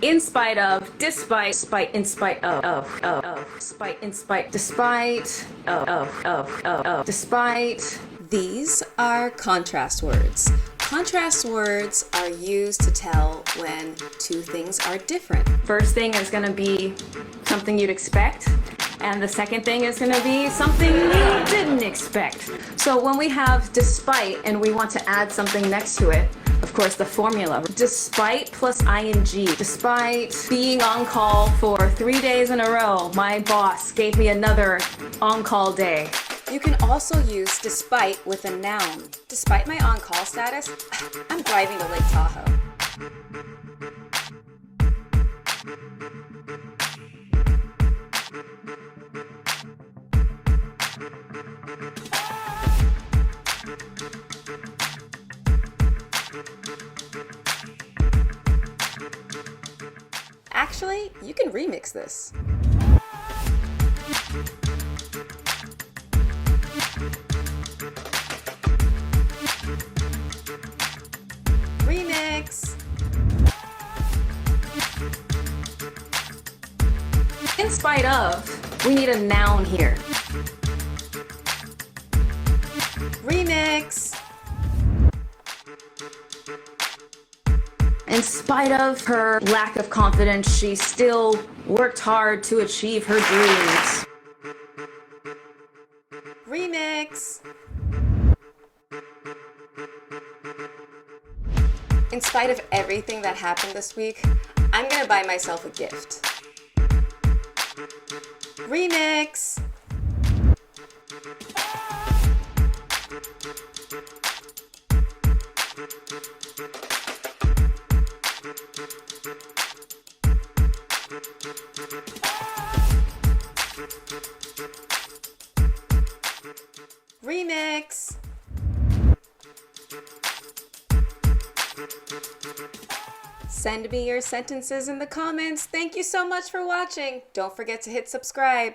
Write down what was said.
In spite of, despite, spite, in spite of, spite, in spite, despite, despite. These are contrast words. Contrast words are used to tell when two things are different. First thing is going to be something you'd expect, and the second thing is going to be something you didn't expect. So when we have despite and we want to add something next to it, of course, the formula, despite plus ing. Despite being on call for 3 days in a row, my boss gave me another on-call day. You can also use despite with a noun. Despite my on-call status, I'm driving to Lake Tahoe. Actually, you can remix this. Remix. In spite of, we need a noun here. Remix. In spite of her lack of confidence, she still worked hard to achieve her dreams. Remix. In spite of everything that happened this week, I'm gonna buy myself a gift. Remix. Remix. Send me your sentences in the comments. Thank you so much for watching. Don't forget to hit subscribe.